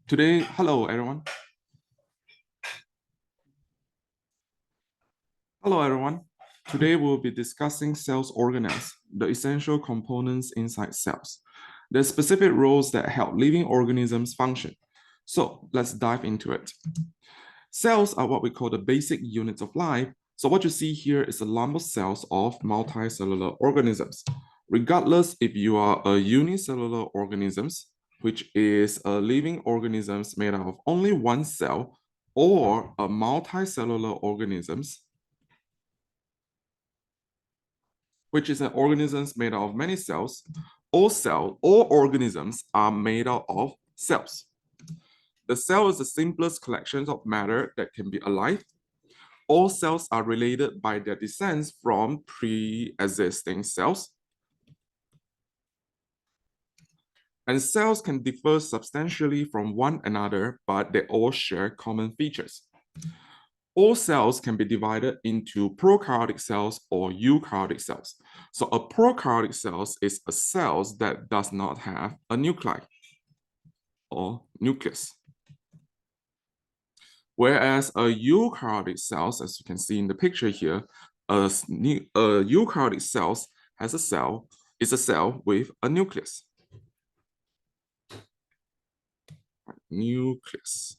Hello everyone. Hello everyone. Today we'll be discussing cells organelles, the essential components inside cells, the specific roles that help living organisms function. So let's dive into it. Cells are what we call the basic units of life. So what you see here is a lump of cells of multicellular organisms. Regardless if you are a unicellular organisms, which is a living organisms made out of only one cell, or a multicellular organisms, which is an organisms made out of many cells. All organisms are made out of cells. The cell is the simplest collection of matter that can be alive. All cells are related by their descent from pre-existing cells. And cells can differ substantially from one another, but they all share common features. All cells can be divided into prokaryotic cells or eukaryotic cells. So a prokaryotic cell is a cell that does not have a nuclei or nucleus. Whereas a eukaryotic cell, as you can see in the picture here, a eukaryotic cell is a cell with a nucleus. Nucleus.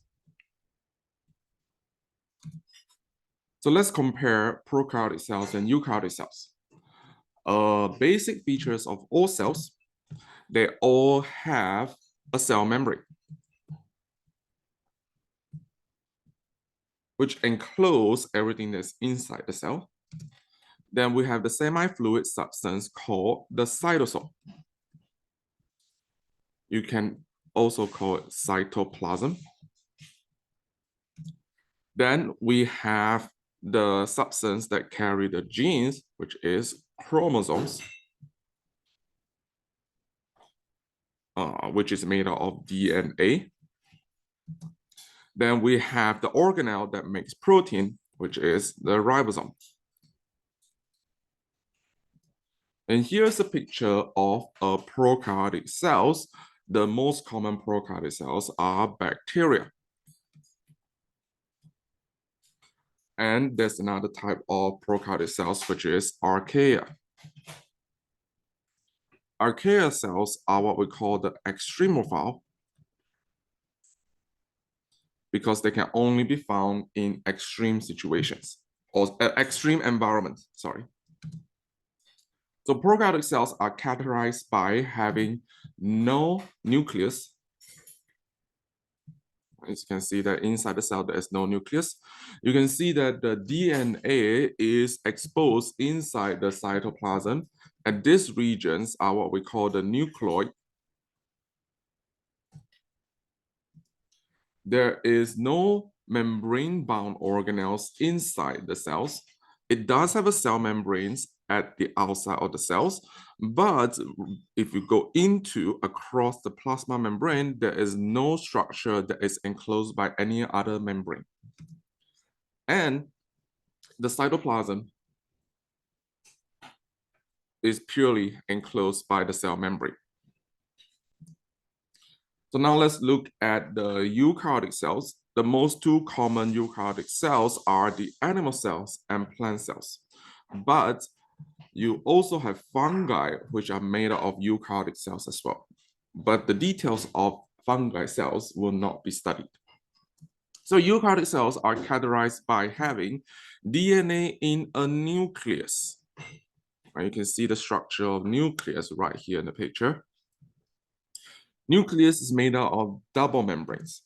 So let's compare prokaryotic cells and eukaryotic cells. Basic features of all cells, they all have a cell membrane, which encloses everything that's inside the cell. Then we have the semi-fluid substance called the cytosol. You can also call it cytoplasm. Then we have the substance that carry the genes, which is chromosomes, which is made out of DNA. Then we have the organelle that makes protein, which is the ribosome. And here's a picture of a prokaryotic cells. The most common prokaryotic cells are bacteria. And there's another type of prokaryotic cells, which is archaea. Archaea cells are what we call the extremophile because they can only be found in extreme situations or extreme environments, sorry. So prokaryotic cells are characterized by having no nucleus. As you can see that inside the cell, there is no nucleus. You can see that the DNA is exposed inside the cytoplasm, and these regions are what we call the nucleoid. There is no membrane-bound organelles inside the cells. It does have a cell membranes at the outside of the cells, but if you go across the plasma membrane, there is no structure that is enclosed by any other membrane. And the cytoplasm is purely enclosed by the cell membrane. So now let's look at the eukaryotic cells. The most two common eukaryotic cells are the animal cells and plant cells. But you also have fungi, which are made of eukaryotic cells as well. But the details of fungi cells will not be studied. So eukaryotic cells are characterized by having DNA in a nucleus. You can see the structure of nucleus right here in the picture. Nucleus is made out of double membranes.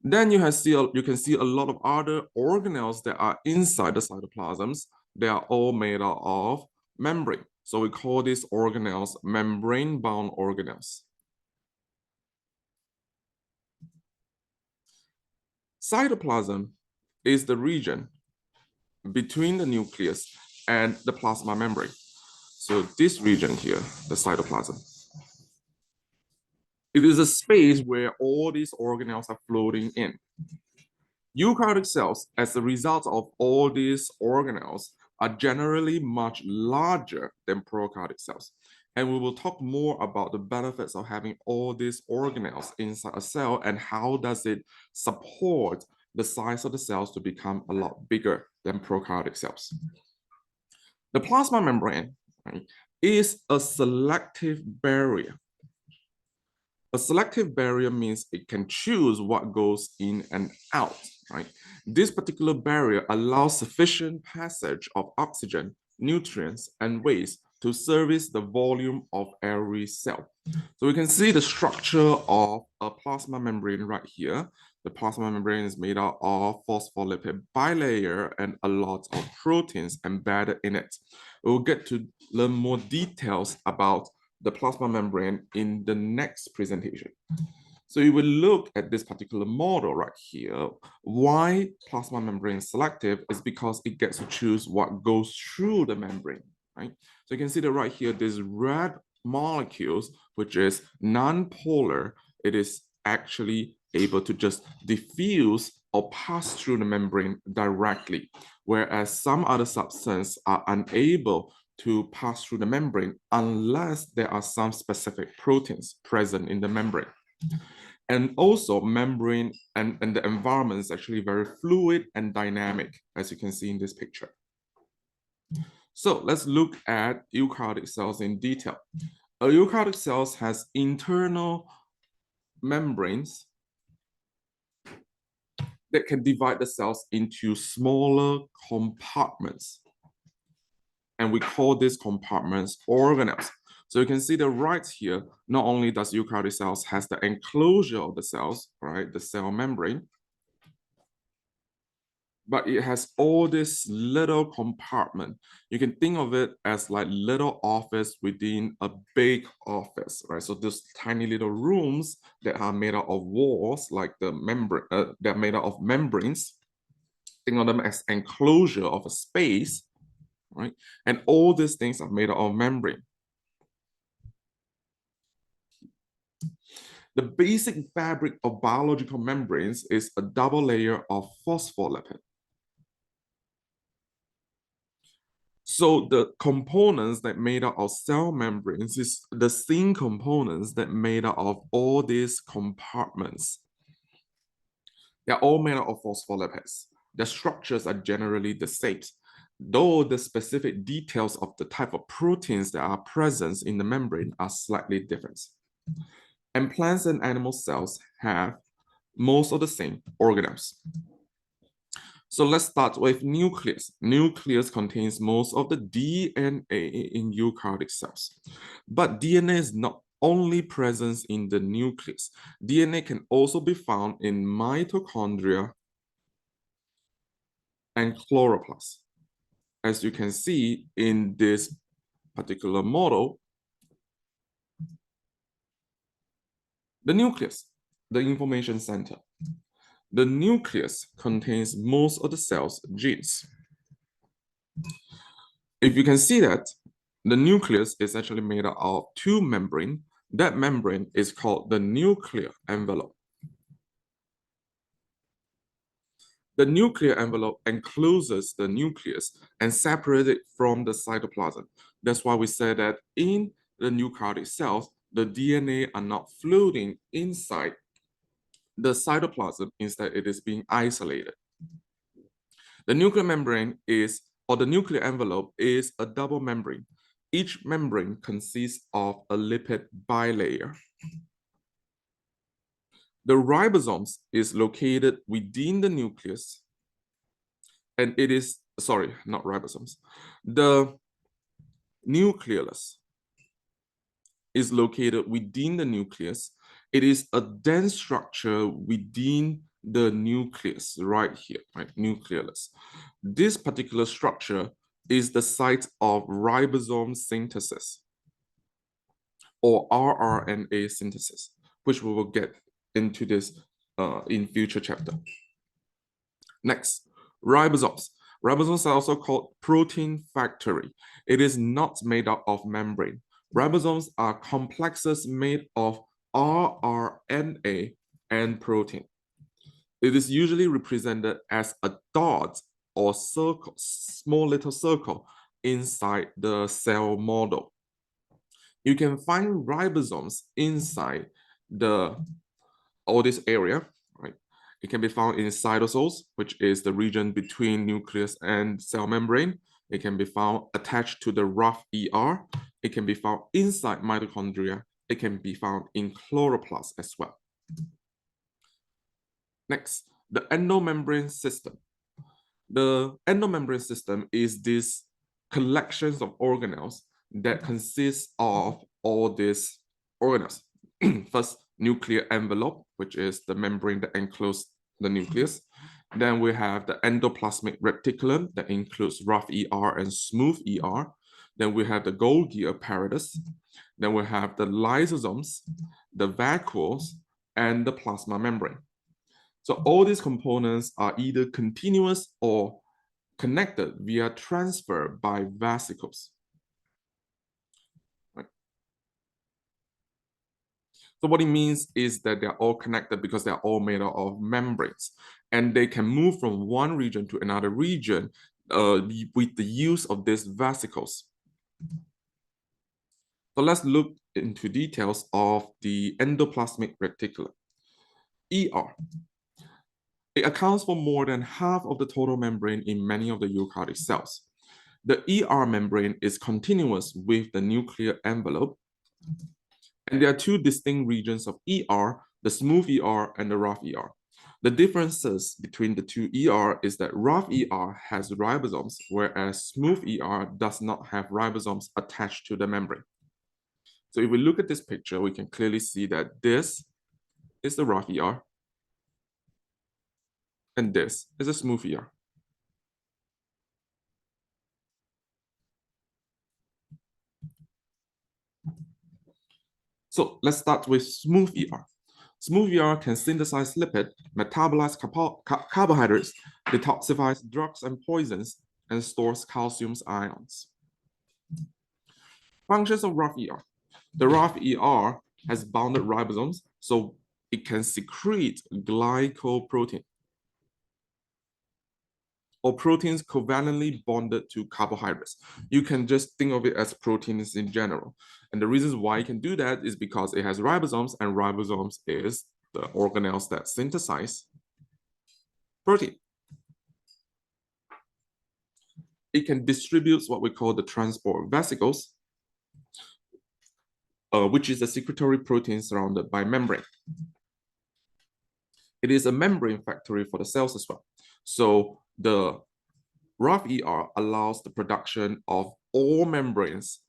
Then you can see a lot of other organelles that are inside the cytoplasms. They are all made out of membrane. So we call these organelles membrane-bound organelles. Cytoplasm is the region between the nucleus and the plasma membrane. So this region here, the cytoplasm. It is a space where all these organelles are floating in. Eukaryotic cells, as a result of all these organelles, are generally much larger than prokaryotic cells. And we will talk more about the benefits of having all these organelles inside a cell and how does it support the size of the cells to become a lot bigger than prokaryotic cells. The plasma membrane, right, is a selective barrier. A selective barrier means it can choose what goes in and out, right? This particular barrier allows sufficient passage of oxygen, nutrients, and waste to service the volume of every cell. So we can see the structure of a plasma membrane right here. The plasma membrane is made out of phospholipid bilayer and a lot of proteins embedded in it. We'll get to learn more details about the plasma membrane in the next presentation. So you will look at this particular model right here. Why plasma membrane is selective is because it gets to choose what goes through the membrane, right? So you can see that right here, this red molecules, which is non-polar, it is actually able to just diffuse or pass through the membrane directly, whereas some other substances are unable to pass through the membrane unless there are some specific proteins present in the membrane. And also membrane and the environment is actually very fluid and dynamic, as you can see in this picture. So let's look at eukaryotic cells in detail. A eukaryotic cell has internal membranes that can divide the cells into smaller compartments. And we call these compartments organelles. So you can see the right here, not only does eukaryotic cells has the enclosure of the cells, right, the cell membrane, but it has all this little compartment. You can think of it as like little office within a big office, right? So these tiny little rooms that are made out of walls, like the membrane, they're made out of membranes. Think of them as enclosure of a space, right? And all these things are made out of membrane. The basic fabric of biological membranes is a double layer of phospholipid. So the components that made up of cell membranes is the same components that made up of all these compartments. They're all made up of phospholipids. The structures are generally the same, though the specific details of the type of proteins that are present in the membrane are slightly different. And plants and animal cells have most of the same organelles. So let's start with nucleus. Nucleus contains most of the DNA in eukaryotic cells. But DNA is not only present in the nucleus. DNA can also be found in mitochondria and chloroplast. As you can see in this particular model, the nucleus, the information center. The nucleus contains most of the cell's genes. If you can see that, the nucleus is actually made up of two membranes. That membrane is called the nuclear envelope. The nuclear envelope encloses the nucleus and separates it from the cytoplasm. That's why we say that in the eukaryotic cells, the DNA are not floating inside the cytoplasm. Instead, it is being isolated. The nuclear membrane is, or the nuclear envelope is a double membrane. Each membrane consists of a lipid bilayer. The ribosomes is located within the nucleus, and it is, sorry, not ribosomes. The nucleolus is located within the nucleus. It is a dense structure within the nucleus right here, right? Nucleolus. This particular structure is the site of ribosome synthesis or rRNA synthesis, which we will get into this in future chapter. Next, ribosomes. Ribosomes are also called protein factory. It is not made up of membrane. Ribosomes are complexes made of rRNA and protein. It is usually represented as a dot or circle, small little circle inside the cell model. you can find ribosomes inside all this area, right? It can be found in cytosols, which is the region between nucleus and cell membrane. It can be found attached to the rough ER. It can be found inside mitochondria. It can be found in chloroplast as well. Next, the endomembrane system. The endomembrane system is this collections of organelles that consists of all these organelles. First, nuclear envelope, which is the membrane that encloses the nucleus. Then we have the endoplasmic reticulum that includes rough ER and smooth ER. Then we have the Golgi apparatus. Then we have the lysosomes, the vacuoles, and the plasma membrane. So all these components are either continuous or connected via transfer by vesicles. Right. So what it means is that they're all connected because they're all made out of membranes, and they can move from one region to another region with the use of these vesicles. So let's look into details of the endoplasmic reticulum. ER. It accounts for more than half of the total membrane in many of the eukaryotic cells. The ER membrane is continuous with the nuclear envelope. And there are two distinct regions of ER, the smooth ER and the rough ER. The differences between the two ER is that rough ER has ribosomes, whereas smooth ER does not have ribosomes attached to the membrane. So if we look at this picture, we can clearly see that this is the rough ER, and this is a smooth ER. So let's start with smooth ER. Smooth ER can synthesize lipid, metabolize carbohydrates, detoxifies drugs and poisons, and stores calcium ions. Functions of rough ER. The rough ER has bounded ribosomes, so it can secrete glycoprotein or proteins covalently bonded to carbohydrates. You can just think of it as proteins in general. And the reasons why it can do that is because it has ribosomes, and ribosomes is the organelles that synthesize protein. It can distribute what we call the transport vesicles, which is a secretory protein surrounded by membrane. It is a membrane factory for the cells as well. So the rough ER allows the production of all membranes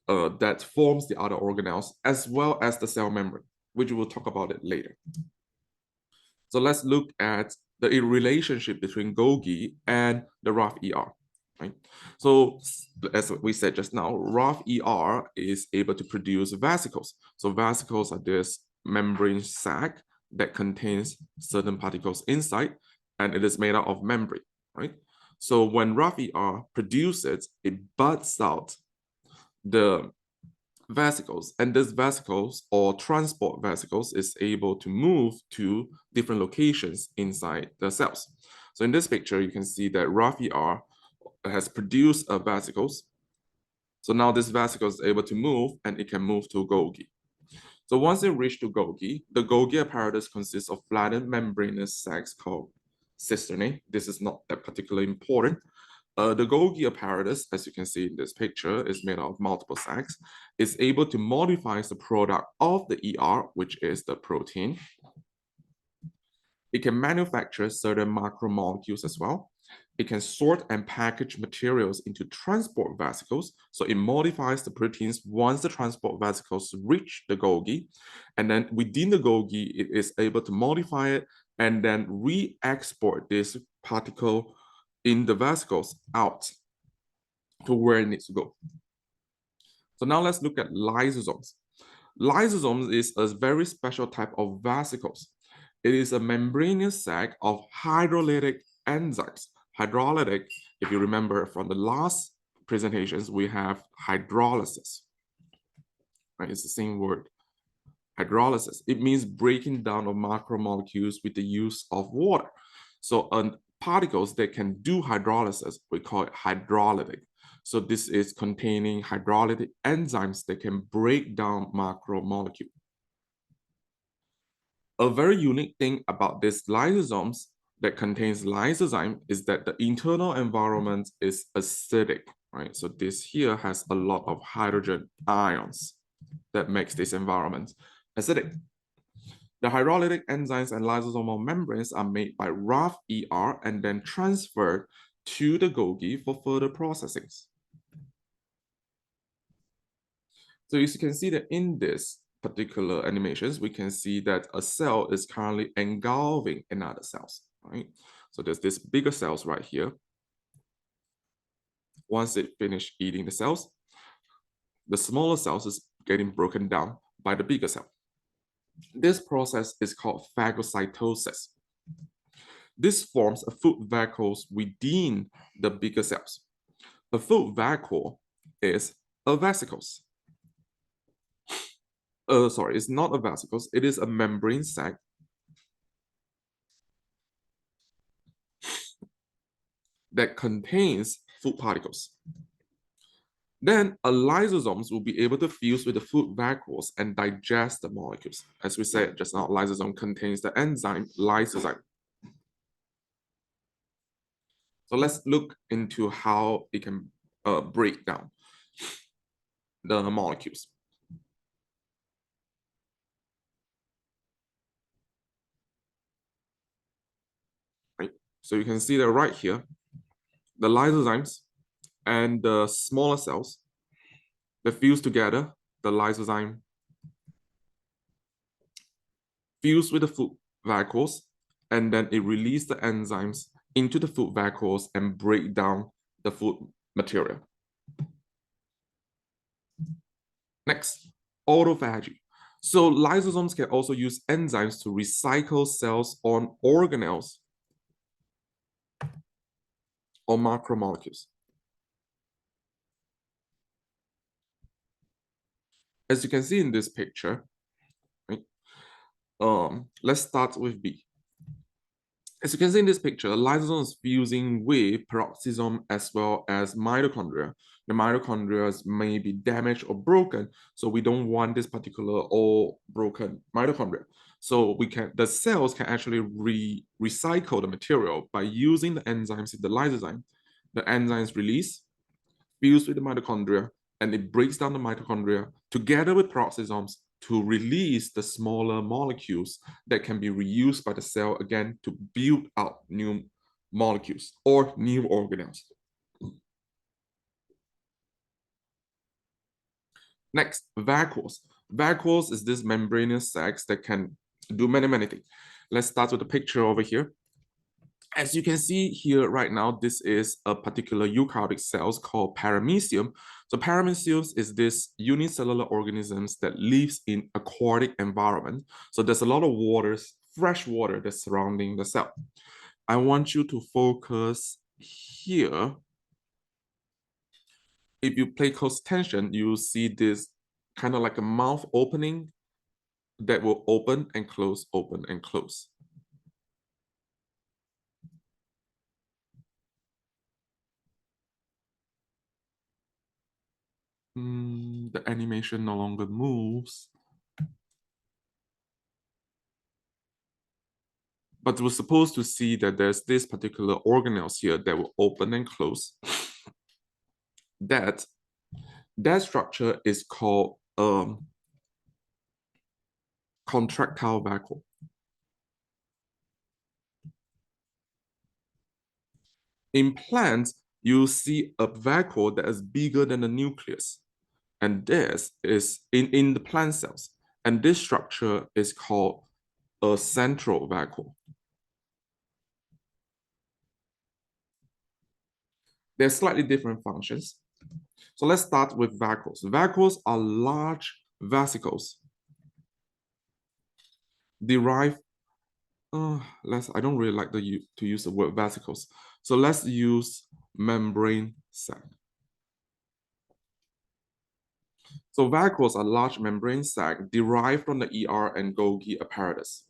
that forms the other organelles, as well as the cell membrane, which we'll talk about it later. So let's look at the relationship between Golgi and the rough ER. Right? So as we said just now, rough ER is able to produce vesicles. So vesicles are this membrane sac that contains certain particles inside, and it is made out of membrane, right? So when rough ER produces, it buds out the vesicles, and these vesicles or transport vesicles is able to move to different locations inside the cells. So in this picture, you can see that rough ER has produced vesicles. So now this vesicle is able to move, and it can move to Golgi. So once it reaches to Golgi, the Golgi apparatus consists of flattened membranous sacs called cisternae. This is not that particularly important. The Golgi apparatus, as you can see in this picture, is made of multiple sacs. It's able to modify the product of the ER, which is the protein. It can manufacture certain macromolecules as well. It can sort and package materials into transport vesicles. So it modifies the proteins once the transport vesicles reach the Golgi. And then within the Golgi, it is able to modify it and then re-export this particle in the vesicles out to where it needs to go. So now let's look at lysosomes. Lysosomes is a very special type of vesicles. It is a membranous sac of hydrolytic enzymes. Hydrolytic, if you remember from the last presentations, we have hydrolysis. Right? It's the same word. Hydrolysis. It means breaking down of macromolecules with the use of water. So particles that can do hydrolysis, we call it hydrolytic. So this is containing hydrolytic enzymes that can break down macromolecule. A very unique thing about these lysosomes that contains lysozyme is that the internal environment is acidic, right? So this here has a lot of hydrogen ions that makes this environment acidic. The hydrolytic enzymes and lysosomal membranes are made by rough ER and then transferred to the Golgi for further processing. So as you can see that in this particular animations, we can see that a cell is currently engulfing another cells, right? So there's this bigger cells right here. Once it finish eating the cells, the smaller cells is getting broken down by the bigger cell. This process is called phagocytosis. This forms a food vacuole within the bigger cells. A food vacuole is a vesicles. Sorry, it's not a vesicles, it is a membrane sac that contains food particles. Then a lysosomes will be able to fuse with the food vacuoles and digest the molecules. As we said just now, lysosome contains the enzyme lysozyme. So let's look into how it can break down the molecules. Right? So you can see that right here, the lysozymes and the smaller cells, they fuse together, the lysozyme fuse with the food vacuoles, and then it releases the enzymes into the food vacuoles and break down the food material. Next, autophagy. So lysosomes can also use enzymes to recycle cells on organelles or macromolecules. As you can see in this picture, right? Let's start with B. As you can see in this picture, lysosome is fusing with peroxisome as well as mitochondria. The mitochondria may be damaged or broken, so we don't want this particular all broken mitochondria. So the cells can actually recycle the material by using the enzymes in the lysozyme. The enzymes release, fuse with the mitochondria, and it breaks down the mitochondria together with peroxisomes to release the smaller molecules that can be reused by the cell again to build out new molecules or new organelles. Next, vacuoles. Vacuoles is this membranous sacs that can do many things. Let's start with the picture over here. As you can see here right now, this is a particular eukaryotic cells called paramecium. So paramecium is this unicellular organisms that lives in aquatic environment. So there's a lot of fresh water that's surrounding the cell. I want you to focus here. If you pay close attention, you see this kind of like a mouth opening that will open and close, open and close. The animation no longer moves. But we're supposed to see that there's this particular organelles here that will open and close. That structure is called contractile vacuole. In plants, you see a vacuole that is bigger than the nucleus. And this is in the plant cells. And this structure is called a central vacuole. They're slightly different functions. So let's start with vacuoles. Vacuoles are large vesicles derived. I don't really like to use the word vesicles. So let's use membrane sac. So vacuoles are large membrane sac derived from the ER and Golgi apparatus.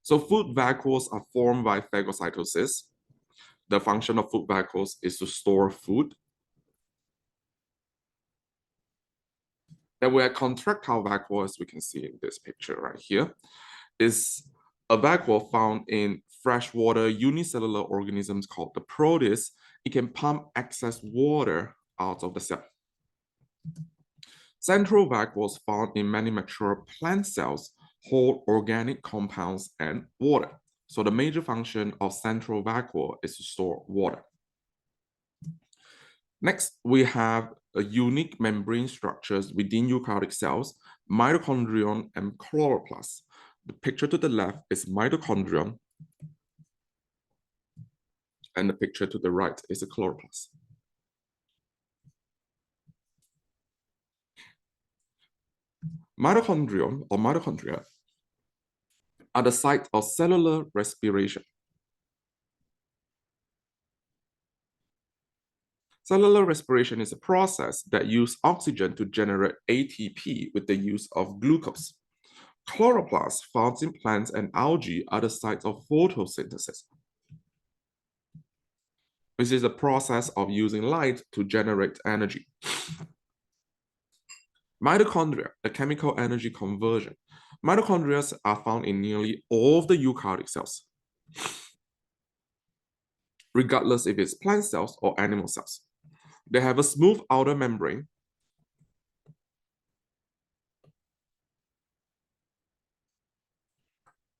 So food vacuoles are formed by phagocytosis. The function of food vacuoles is to store food. And we have contractile vacuole, as we can see in this picture right here, is a vacuole found in freshwater unicellular organisms called the protists. It can pump excess water out of the cell. Central vacuoles found in many mature plant cells hold organic compounds and water. So the major function of central vacuole is to store water. Next, we have a unique membrane structures within eukaryotic cells, mitochondrion and chloroplast. The picture to the left is mitochondrion, and the picture to the right is a chloroplast. Mitochondrion or mitochondria are the site of cellular respiration. Cellular respiration is a process that uses oxygen to generate ATP with the use of glucose. Chloroplasts found in plants and algae are the sites of photosynthesis. This is a process of using light to generate energy. Mitochondria, the chemical energy conversion. Mitochondria are found in nearly all of the eukaryotic cells, regardless if it's plant cells or animal cells. They have a smooth outer membrane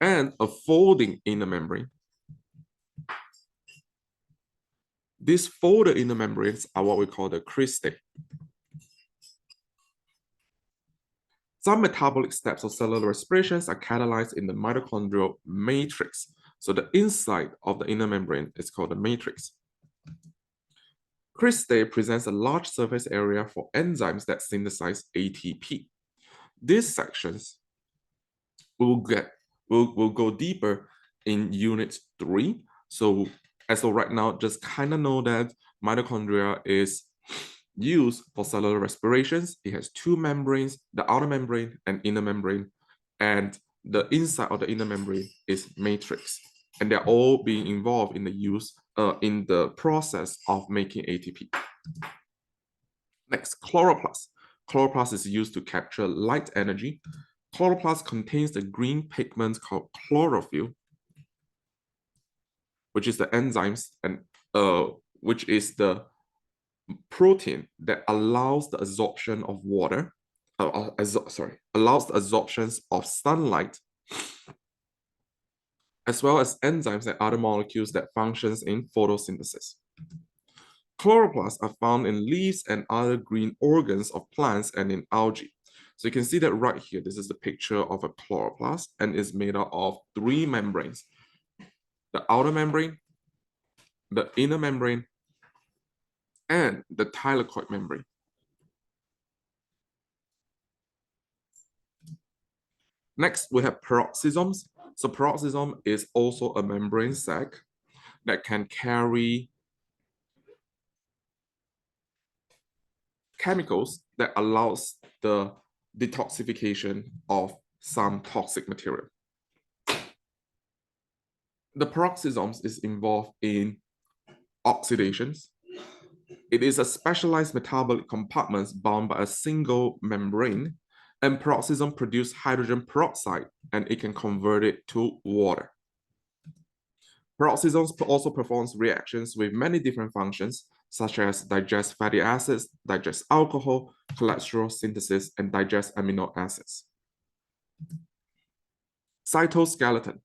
and a folding inner membrane. These folded inner membranes are what we call the cristae. Some metabolic steps of cellular respirations are catalyzed in the mitochondrial matrix. So the inside of the inner membrane is called the matrix. Cristae presents a large surface area for enzymes that synthesize ATP. These sections will go deeper in unit 3. So as of right now, just kind of know that mitochondria is used for cellular respirations. It has two membranes, the outer membrane and inner membrane, and the inside of the inner membrane is matrix. And they're all being involved in the use in the process of making ATP. Next, chloroplast. Chloroplast is used to capture light energy. Chloroplast contains the green pigment called chlorophyll, which is the enzymes and which is the protein that allows the absorption of water, allows the absorption of sunlight, as well as enzymes and other molecules that functions in photosynthesis. Chloroplasts are found in leaves and other green organs of plants and in algae. So you can see that right here, this is the picture of a chloroplast and is made up of 3 membranes: the outer membrane, the inner membrane, and the thylakoid membrane. Next, we have peroxisms. So peroxism is also a membrane sac that can carry chemicals that allows the detoxification of some toxic material. The peroxisms is involved in oxidations. It is a specialized metabolic compartment bound by a single membrane, and peroxism produces hydrogen peroxide, and it can convert it to water. Peroxisms also performs reactions with many different functions, such as digest fatty acids, digest alcohol, cholesterol synthesis, and digest amino acids. Cytoskeleton.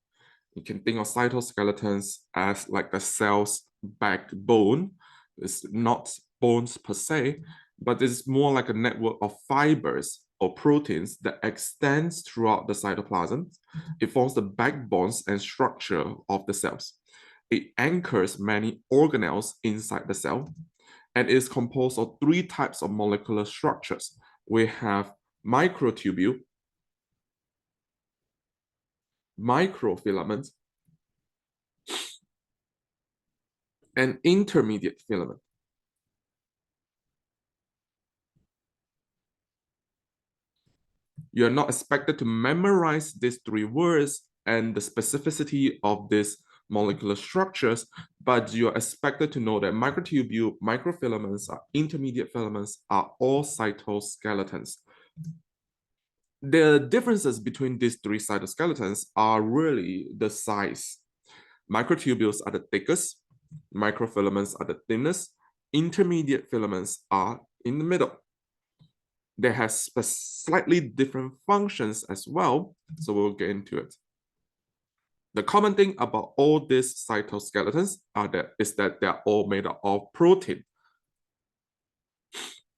You can think of cytoskeletons as like the cell's backbone. It's not bones per se, but it's more like a network of fibers or proteins that extends throughout the cytoplasm. It forms the backbones and structure of the cells. It anchors many organelles inside the cell and is composed of 3 types of molecular structures. We have microtubule, microfilament, and intermediate filament. You're not expected to memorize these 3 words and the specificity of these molecular structures, but you're expected to know that microtubule, microfilaments, intermediate filaments are all cytoskeletons. The differences between these three cytoskeletons are really the size. Microtubules are the thickest, microfilaments are the thinnest, intermediate filaments are in the middle. They have slightly different functions as well, so we'll get into it. The common thing about all these cytoskeletons is that they're all made up of protein.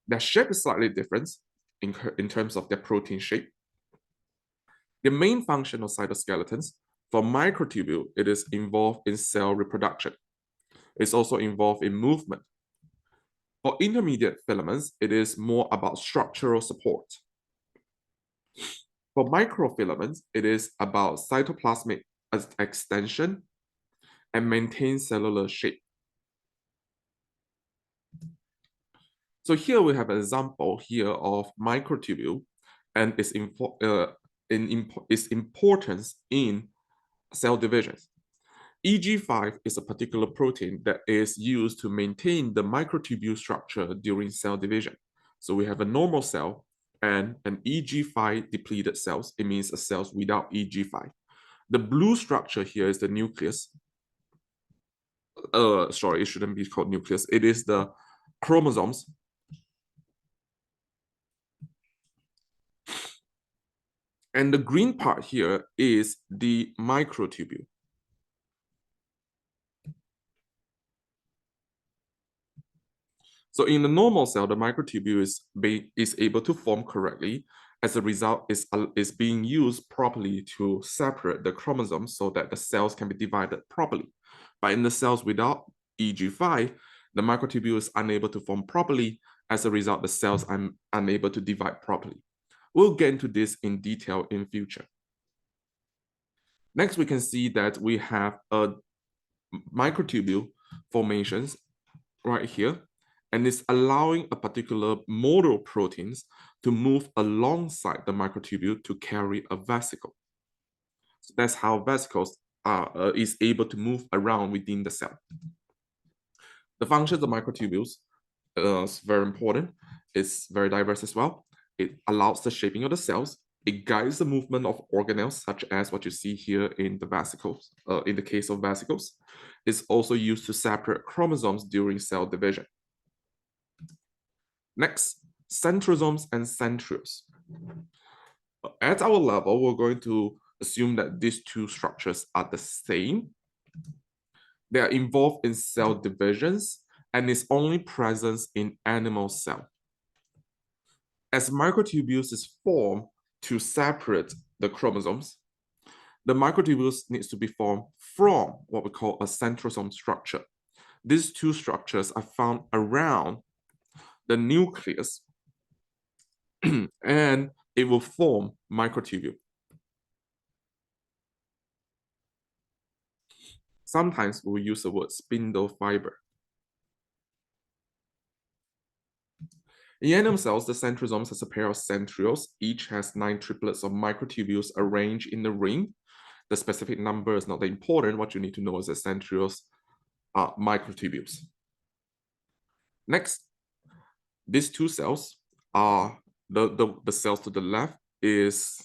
Their shape is slightly different in terms of their protein shape. The main function of cytoskeletons, for microtubule, it is involved in cell reproduction. It's also involved in movement. For intermediate filaments, it is more about structural support. For microfilaments, it is about cytoplasmic extension and maintain cellular shape. So here we have an example here of microtubule and its importance in cell division. EG5 is a particular protein that is used to maintain the microtubule structure during cell division. So we have a normal cell and an EG5 depleted cells. It means a cells without EG5. The blue structure here is the nucleus. Sorry, it shouldn't be called nucleus. It is the chromosomes. And the green part here is the microtubule. So in the normal cell, the microtubule is able to form correctly. As a result, is being used properly to separate the chromosomes so that the cells can be divided properly. But in the cells without EG5, the microtubule is unable to form properly. As a result, the cells are unable to divide properly. We'll get into this in detail in future. Next, we can see that we have a microtubule formations right here, and it's allowing a particular model proteins to move alongside the microtubule to carry a vesicle. So that's how vesicles is able to move around within the cell. The functions of microtubules is very important. It's very diverse as well. It allows the shaping of the cells. It guides the movement of organelles, such as what you see here in the vesicles, in the case of vesicles. It's also used to separate chromosomes during cell division. Next, centrosomes and centrioles. At our level, we're going to assume that these two structures are the same. They are involved in cell divisions and is only present in animal cell. As microtubules is formed to separate the chromosomes, the microtubules needs to be formed from what we call a centrosome structure. These two structures are found around the nucleus and it will form microtubule. Sometimes we use the word spindle fiber. In animal cells, the centrosomes has a pair of centrioles. Each has 9 triplets of microtubules arranged in the ring. The specific number is not that important. What you need to know is that centrioles are microtubules. Next, these two cells are the cells to the left is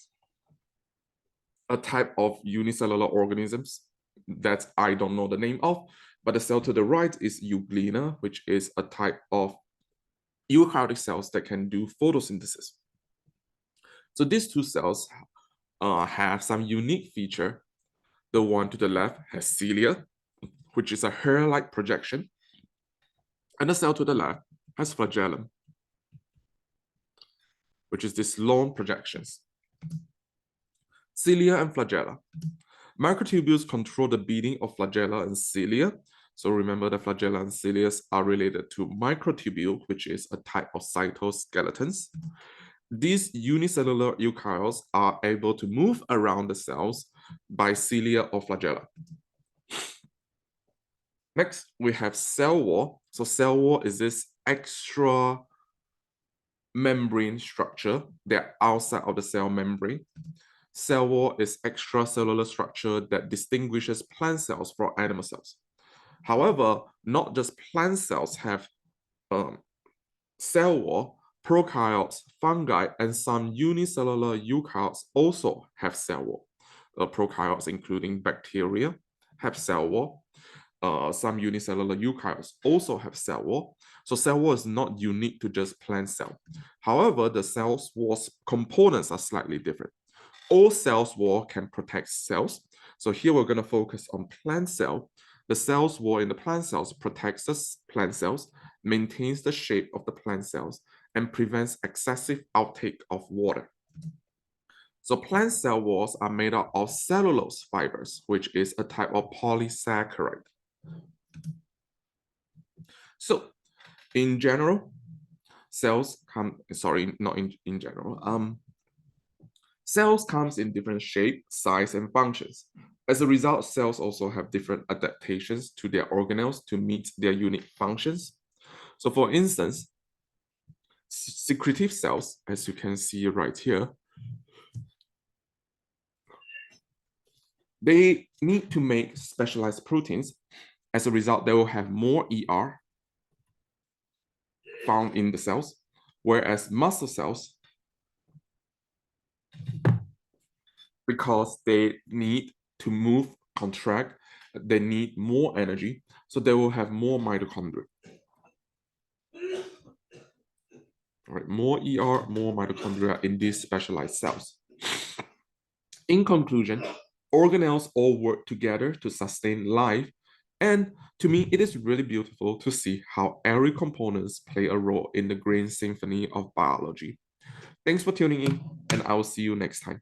a type of unicellular organisms that I don't know the name of, but the cell to the right is euglena, which is a type of eukaryotic cells that can do photosynthesis. So these two cells have some unique feature. The one to the left has cilia, which is a hair-like projection, and the cell to the left has flagellum, which is these long projections. Cilia and flagella. Microtubules control the beating of flagella and cilia. So remember that flagella and cilia are related to microtubule, which is a type of cytoskeletons. These unicellular eukaryotes are able to move around the cells by cilia or flagella. Next, we have cell wall. So cell wall is this extra membrane structure. They're outside of the cell membrane. Cell wall is extracellular structure that distinguishes plant cells from animal cells. However, not just plant cells have cell wall, Prokaryotes, fungi, and some unicellular eukaryotes also have cell wall. Prokaryotes, including bacteria, have cell wall. Some unicellular eukaryotes also have cell wall. So cell wall is not unique to just plant cell. However, the cell's wall's components are slightly different. All cells wall can protect cells. So here we're going to focus on plant cell. The cell's wall in the plant cells protects the plant cells, maintains the shape of the plant cells, and prevents excessive outtake of water. So plant cell walls are made up of cellulose fibers, which is a type of polysaccharide. So in general, cells come, sorry, not in general. Cells comes in different shape, size, and functions. As a result, cells also have different adaptations to their organelles to meet their unique functions. So for instance, secretive cells, as you can see right here, they need to make specialized proteins. As a result, they will have more ER found in the cells, whereas muscle cells, because they need to move, contract, they need more energy, so they will have more mitochondria. All right, more ER, more mitochondria in these specialized cells. In conclusion, organelles all work together to sustain life, and to me, it is really beautiful to see how every components play a role in the grand symphony of biology. Thanks for tuning in, and I will see you next time.